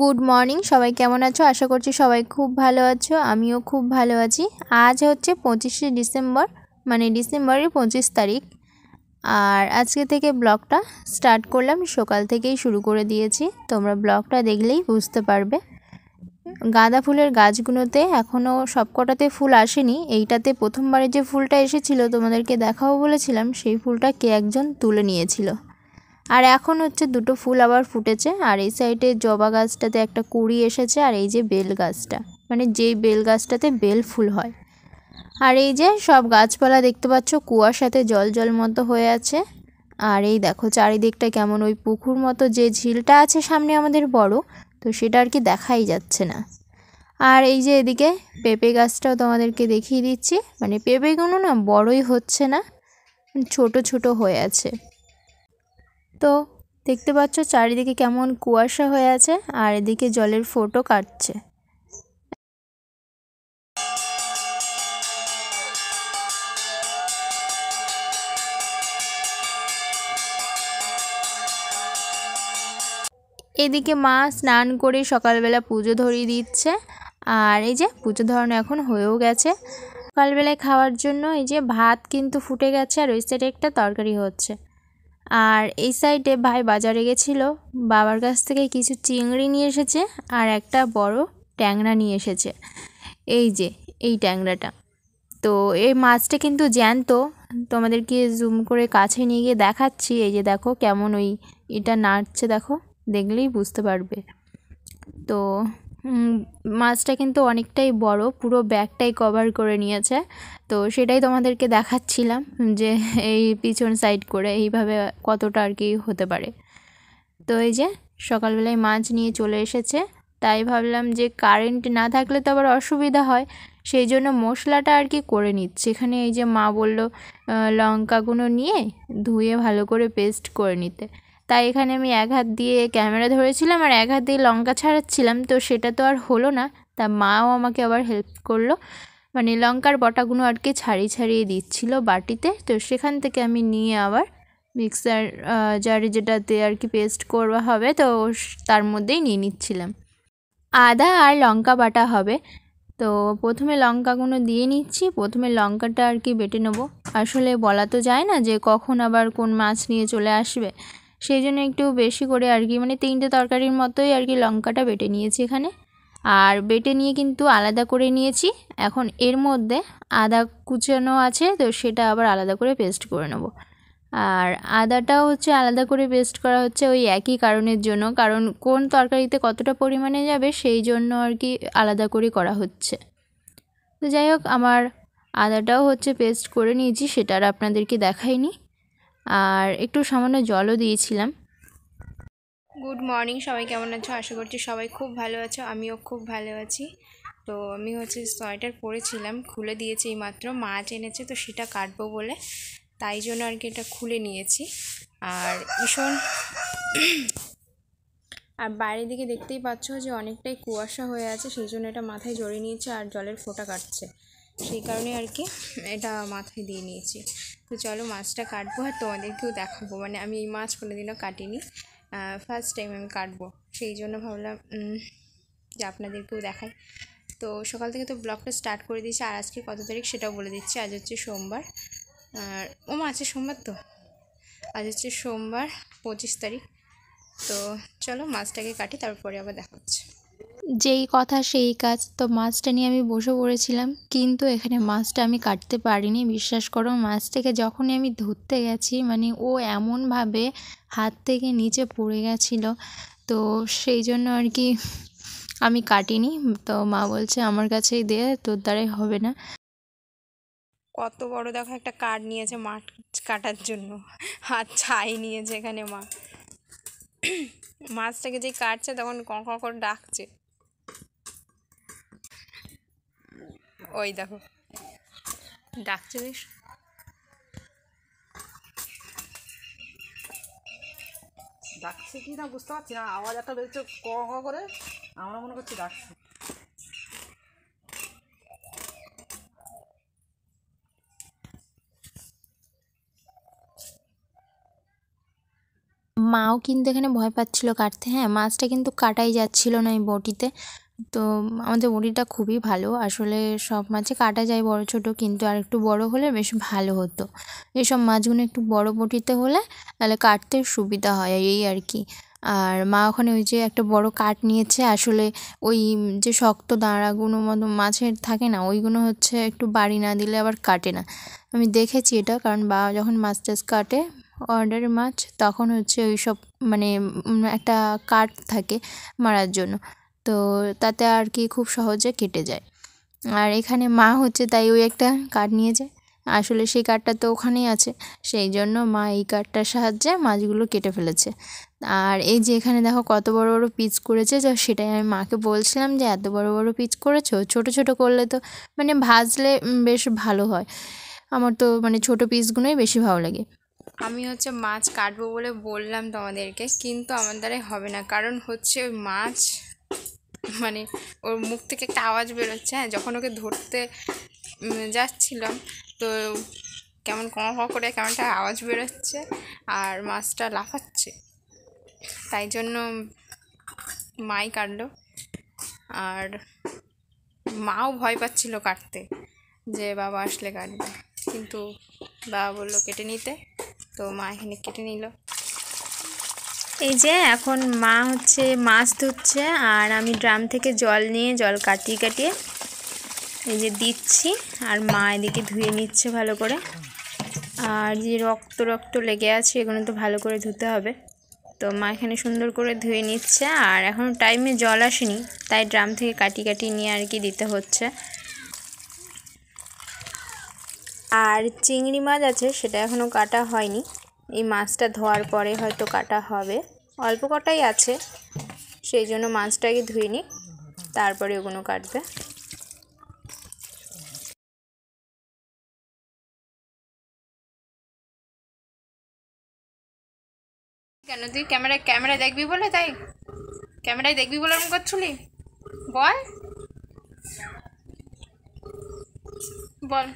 Good morning, সবাই কেমন আছো? আশা করছি সবাই খুব ভালো আছো। আমিও খুব ভালো আছি। আজ হচ্ছে 25শে ডিসেম্বর, মানে ডিসেম্বরের 25 তারিখ। আর আজকে থেকে ব্লগটা স্টার্ট করলাম, সকাল থেকেই শুরু করে দিয়েছি। তোমরা ব্লগটা দেখলেই বুঝতে পারবে। গাঁদা ফুলের গাছগুলোতে এখনও সবকটাতে ফুল আসেনি। এইটাতে প্রথমবারে যে ফুলটা এসেছিল তোমাদেরকে দেখাবো বলেছিলাম, সেই ফুলটা কে একজন তুলে নিয়েছিল। আর এখন হচ্ছে দুটো ফুল আবার ফুটেছে। আর এই সাইডে জবা গাছটাতে একটা কুঁড়ি এসেছে। আর এই যে বেল গাছটা, মানে যেই বেল গাছটাতে বেল ফুল হয়। আর এই যে সব গাছপালা দেখতে পাচ্ছ কুয়াশাতে জল জল মতো হয়ে আছে। আর এই দেখো চারিদিকটা কেমন, ওই পুকুর মতো যে ঝিলটা আছে সামনে আমাদের বড়, তো সেটা আর কি দেখাই যাচ্ছে না। আর এই যে এদিকে পেঁপে গাছটাও তোমাদেরকে দেখিয়ে দিচ্ছি, মানে পেঁপেগুলো না বড়ই হচ্ছে না, ছোট ছোট হয়ে আছে। তো দেখতে পাচ্ছ চারিদিকে কেমন কুয়াশা হয়ে আছে, আর এদিকে জলের ফোঁটো কাটছে। এদিকে মা স্নান করে সকালবেলা পুজো ধরিয়ে দিচ্ছে। আর এই যে পুজো ধরানো এখন হয়েও গেছে। সকালবেলায় খাওয়ার জন্য এই যে ভাত কিন্তু ফুটে গেছে, আর ওই সাইডে একটা তরকারি হচ্ছে। আর এই সাইডে ভাই বাজারে গেছিলো, বাবার কাছ থেকে কিছু চিংড়ি নিয়ে এসেছে আর একটা বড় ট্যাংরা নিয়ে এসেছে। এই যে এই ট্যাংরাটা, তো এই মাছটা কিন্তু জ্যান্ত। তোমাদেরকে জুম করে কাছে নিয়ে গিয়ে দেখাচ্ছি। এই যে দেখো কেমন ওই এটা নাড়ছে, দেখো দেখলেই বুঝতে পারবে। তো মাছটা কিন্তু অনেকটাই বড়, পুরো ব্যাগটাই কভার করে নিয়েছে। তো সেটাই তোমাদেরকে দেখাচ্ছিলাম যে এই পিছন সাইড করে এইভাবে কতটা আর কি হতে পারে। তো এই যে সকালবেলায় মাছ নিয়ে চলে এসেছে, তাই ভাবলাম যে কারেন্ট না থাকলে তো আবার অসুবিধা হয়, সেই জন্য মশলাটা আর কি করে নিচ্ছি। এখানে এই যে মা বলল লঙ্কাগুলো নিয়ে ধুয়ে ভালো করে পেস্ট করে নিতে। তাই এখানে আমি এক হাত দিয়ে ক্যামেরা ধরেছিলাম আর এক হাত দিয়ে লঙ্কা ছাড়াচ্ছিলাম, তো সেটা তো আর হলো না। তা মাও আমাকে আবার হেল্প করলো, মানে লঙ্কার বটাগুলো আর কি ছাড়িয়ে ছাড়িয়ে দিচ্ছিল বাটিতে। তো সেখান থেকে আমি নিয়ে আবার মিক্সার জারে যেটাতে আর কি পেস্ট করবা হবে, তো তার মধ্যেই নিয়ে নিচ্ছিলাম। আদা আর লঙ্কা বাটা হবে, তো প্রথমে লঙ্কাগুলো দিয়ে নিচ্ছি। প্রথমে লঙ্কাটা আর কি বেটে নেবো। আসলে বলা তো যায় না যে কখন আবার কোন মাছ নিয়ে চলে আসবে, সেই জন্য একটু বেশি করে আর কি, মানে 3টে তরকারির মতোই আর কি লঙ্কাটা বেটে নিয়েছি এখানে। আর বেটে নিয়ে কিন্তু আলাদা করে নিয়েছি। এখন এর মধ্যে আদা কুচানো আছে, তো সেটা আবার আলাদা করে পেস্ট করে নেব। আর আদাটাও হচ্ছে আলাদা করে পেস্ট করা হচ্ছে ওই একই কারণের জন্য, কারণ কোন তরকারিতে কতটা পরিমাণে যাবে সেই জন্য আর কি আলাদা করে করা হচ্ছে। তো যাই হোক, আমার আদাটাও হচ্ছে পেস্ট করে নিয়েছি, সেটা আর আপনাদেরকে দেখাইনি। আর একটু সামান্য জলও দিয়েছিলাম। গুড মর্নিং, সবাই কেমন আছো? আশা করছি সবাই খুব ভালো আছো। আমিও খুব ভালো আছি। তো আমি হচ্ছে সোয়েটার পরেছিলাম, খুলে দিয়েছি এই মাত্র, মাছ এনেছে তো সেটা কাটবো বলে, তাই জন্য আর কি এটা খুলে নিয়েছি। আর ভীষণ আর বাইরের দিকে দেখতেই পাচ্ছ যে অনেকটাই কুয়াশা হয়ে আছে, সেই জন্য এটা মাথায় জড়িয়ে নিয়েছে আর জলের ফোঁটা কাটছে, সেই কারণে আর কি এটা মাথায় দিয়ে নিয়েছি। তো চলো মাছটা কাটবো আর তোমাদেরকেও দেখাবো, মানে আমি এই মাছ কোনোদিনও কাটিনি, ফার্স্ট টাইম আমি কাটবো, সেই জন্য ভাবলাম যে আপনাদেরকেও দেখাই। তো সকাল থেকে তো ব্লগটা স্টার্ট করে দিয়েছি। আর আজকে কত তারিখ সেটাও বলে দিচ্ছি। আজ হচ্ছে সোমবার, আর আছে সোমবার, তো আজ হচ্ছে সোমবার 25 তারিখ। তো চলো মাছটাকে কাটি, তারপরে আবার দেখা হচ্ছে। যেই কথা সেই কাজ, তো মাছটা নিয়ে আমি বসে পড়েছিলাম, কিন্তু এখানে মাছটা আমি কাটতে পারিনি। বিশ্বাস করো, মাছটাকে যখনই আমি ধরতে গেছি, মানে ও এমনভাবে হাত থেকে নিচে পড়ে গেছিলো, তো সেই জন্য আর কি আমি কাটিনি। তো মা বলছে আমার কাছেই দে, তোর দ্বারাই হবে না। কত বড় দেখো একটা কাঠ নিয়েছে মাছ কাটার জন্য, আর ছাই নিয়েছে এখানে মা। মাছটাকে যে কাটছে তখন ক করে ডাকছে, ওই দেখো ডাকছে, বেশ ডাকছে কি না বুঝতে পারছি না, আওয়াজ একটা বেরোচ্ছে ক করে, আমরা মনে করছি ডাকছে। মাও কিন্তু এখানে ভয় পাচ্ছিল কাটতে। হ্যাঁ, মাছটা কিন্তু কাটাই যাচ্ছিল না এই বটিতে। তো আমাদের বটিটা খুবই ভালো, আসলে সব মাছই কাটা যায় বড় ছোট, কিন্তু আর একটু বড় হলে বেশ ভালো হতো। এইসব মাছগুলো একটু বড় বটিতে হলে তাহলে কাটতে সুবিধা হয়, এই আর কি। আর মা ওখানে ওই যে একটা বড় কাঠ নিয়েছে, আসলে ওই যে শক্ত দাঁড়াগুলো মতো মাছের থাকে না, ওইগুলো হচ্ছে একটু বাড়ি না দিলে আবার কাটে না। আমি দেখেছি এটা, কারণ বাবা যখন মাছ টাছ কাটে অর্ডারের মাছ, তখন হচ্ছে ওই সব মানে একটা কাঠ থাকে মারার জন্য, তো তাতে আর কি খুব সহজে কেটে যায়। আর এখানে মা হচ্ছে তাই ওই একটা কাঠ নিয়েছে, আসলে সেই কাঠটা তো ওখানেই আছে, সেই জন্য মা এই কাঠটার সাহায্যে মাছগুলো কেটে ফেলেছে। আর এই যে এখানে দেখো কত বড় বড় পিস করেছে, তো সেটাই আমি মাকে বলছিলাম যে এত বড় বড় পিস করেছো, ছোট ছোট করলে তো মানে ভাজলে বেশ ভালো হয়। আমার তো মানে ছোট পিসগুলোই বেশি ভালো লাগে। আমি হচ্ছে মাছ কাটবো বলে বললাম তোমাদেরকে, কিন্তু আমার দ্বারাই হবে না, কারণ হচ্ছে ওই মাছ মানে ওর মুখ থেকে একটা আওয়াজ বেরোচ্ছে। হ্যাঁ, যখন ওকে ধরতে যাচ্ছিলাম, তো কেমন করে কেমন একটা আওয়াজ বেরোচ্ছে আর মাছটা লাফাচ্ছে, তাই জন্য মাই কাটলো। আর মাও ভয় পাচ্ছিল কাটতে, যে বাবা আসলে কাটবে, কিন্তু বাবা বললো কেটে নিতে, তো মা এখানে কেটে নিল। এই যে এখন মা হচ্ছে মাছ ধুচ্ছে, আর আমি ড্রাম থেকে জল নিয়ে জল কাটিয়ে কাটিয়ে এই যে দিচ্ছি, আর মা এদিকে ধুয়ে নিচ্ছে ভালো করে। আর যে রক্ত রক্ত লেগে আছে, এগুলো তো ভালো করে ধুতে হবে, তো মা এখানে সুন্দর করে ধুয়ে নিচ্ছে। আর এখন টাইমে জল আসেনি, তাই ড্রাম থেকে কাটিয়ে কাটিয়ে নিয়ে আর কি দিতে হচ্ছে। আর চিংড়ি মাছ আছে, সেটা এখনও কাটা হয়নি, এই মাছটা ধোয়ার পরে হয়তো কাটা হবে, অল্প কটাই আছে, সেই জন্য মাছটাকে ধুয়ে নিই, তারপরে ওগুলো কাটবে। কেন তুই ক্যামেরায় দেখবি বলে, তাই ক্যামেরায় দেখবি বলে এরকম করছিলি? বল বল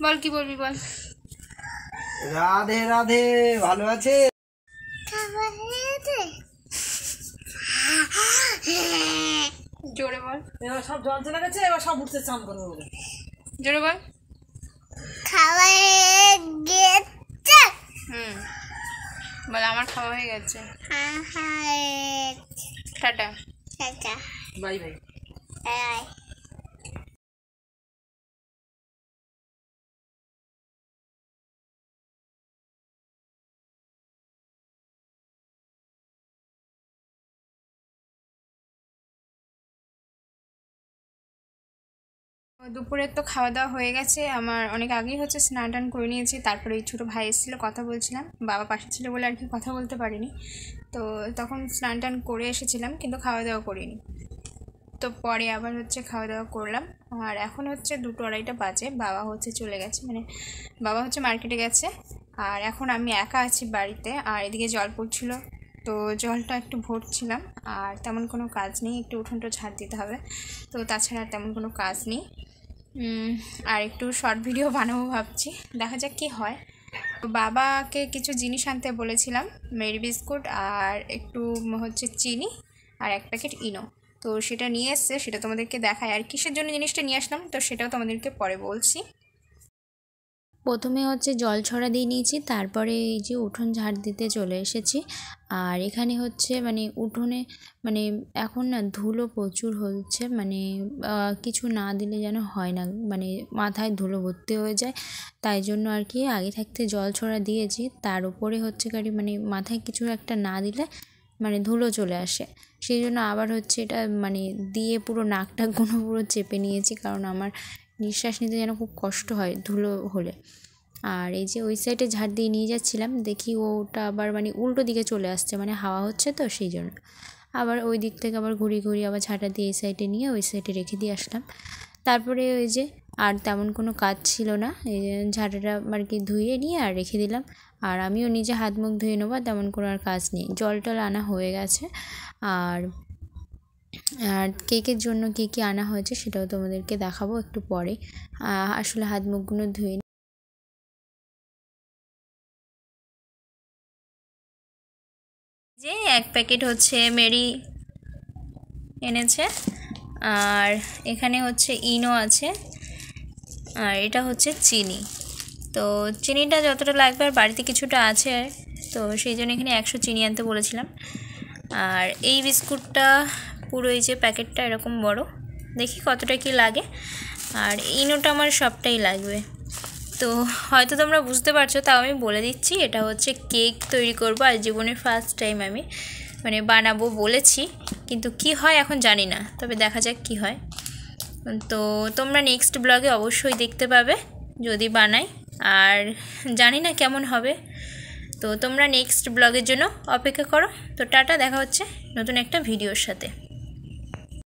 বল কি বলবি বল। রাধে রাধে, ভালো আছে? জোরে বল। এবার সব জল চলে গেছে, এবার সব উঠতে চান করবে বলে। জোরে বল। বল আমার খাওয়া হয়ে গেছে। টাটা। Bye bye. দুপুরের তো খাওয়া দাওয়া হয়ে গেছে আমার, অনেক আগেই হচ্ছে স্নান টান করে নিয়েছি। তারপরে ওই ছোটো ভাই এসেছিলো, কথা বলছিলাম, বাবা পাশে ছিল বলে আর কি কথা বলতে পারিনি, তো তখন স্নান টান করে এসেছিলাম, কিন্তু খাওয়া দাওয়া করিনি। তো পরে আবার হচ্ছে খাওয়া দাওয়া করলাম। আর এখন হচ্ছে 2-2:30 বাজে, বাবা হচ্ছে চলে গেছে, মানে বাবা হচ্ছে মার্কেটে গেছে, আর এখন আমি একা আছি বাড়িতে। আর এদিকে জল পড়ছিল, তো জলটা একটু ভরছিলাম, আর তেমন কোনো কাজ নেই, একটু উঠোনটা ঝাড় দিতে হবে, তো তাছাড়া তেমন কোনো কাজ নেই। আর একটু শর্ট ভিডিও বানাবো ভাবছি, দেখা যাক কী হয়। তো বাবাকে কিছু জিনিস আনতে বলেছিলাম, মেরি বিস্কুট আর একটু হচ্ছে চিনি আর 1 প্যাকেট ইনো, তো সেটা নিয়ে এসছে, সেটা তোমাদেরকে দেখায়। আর কিসের জন্য জিনিসটা নিয়ে আসলাম তো সেটাও তোমাদেরকে পরে বলছি। প্রথমে হচ্ছে জল ছড়া দিয়ে নিয়েছি, তারপরে এই যে উঠোন ঝাড় দিতে চলে এসেছি। আর এখানে হচ্ছে মানে উঠোনে মানে এখন না ধুলো প্রচুর হচ্ছে, মানে কিছু না দিলে যেন হয় না, মানে মাথায় ধুলো ভর্তি হয়ে যায়, তাই জন্য আর কি আগে থাকতে জল ছড়া দিয়েছি। তার উপরে হচ্ছে গাড়ি মানে মাথায় কিছু একটা না দিলে মানে ধুলো চলে আসে, সেই জন্য আবার হচ্ছে এটা মানে দিয়ে পুরো নাকটা পুরো চেপে নিয়েছি, কারণ আমার নিঃশ্বাস নিতে যেন খুব কষ্ট হয় ধুলো হলে। আর এই যে ওই সাইডে ঝাড় দিয়ে নিয়ে যাচ্ছিলাম, দেখি ওটা আবার মানে উল্টো দিকে চলে আসছে, মানে হাওয়া হচ্ছে তো সেই জন্য আবার ওই দিক থেকে আবার ঘুরিয়ে আবার ঝাঁটা দিয়ে এই সাইডে নিয়ে ওই সাইডে রেখে দিয়ে আসলাম। তারপরে ওই যে আর তেমন কোনো কাজ ছিল না, এই যে ঝাঁটাটা আর কি ধুয়ে নিয়ে আর রেখে দিলাম। আর আমিও নিজে হাত মুখ ধুয়ে নেবো, তেমন কোনো আর কাজ নেই, জল টল আনা হয়ে গেছে। আর কেকের জন্য কী কী আনা হয়েছে সেটাও তোমাদেরকে দেখাবো একটু পরে। আসলে হাত মুখগুলো ধুয়ে এক প্যাকেট হচ্ছে মেরি এনেছে, আর এখানে হচ্ছে ইনো আছে, আর এটা হচ্ছে চিনি। তো চিনিটা যতটা লাগবে, আর বাড়িতে কিছুটা আছে, তো সেই জন্য এখানে 100 চিনি আনতে বলেছিলাম। আর এই বিস্কুটটা পুরো এই যে প্যাকেটটা এরকম বড়, দেখি কতটা কি লাগে। আর ইনোটা আমার সবটাই লাগবে। তো হয়তো তোমরা বুঝতে পারছো, তাও আমি বলে দিচ্ছি, এটা হচ্ছে কেক তৈরি করব, আর জীবনের ফার্স্ট টাইম আমি বানাবো বলেছি, কিন্তু কি হয় এখন জানি না, তবে দেখা যাক কি হয়। তো তোমরা নেক্সট ব্লগে অবশ্যই দেখতে পাবে যদি বানাই, আর জানি না কেমন হবে। তো তোমরা নেক্সট ব্লগের জন্য অপেক্ষা করো। তো টাটা, দেখা হচ্ছে নতুন একটা ভিডিওর সাথে।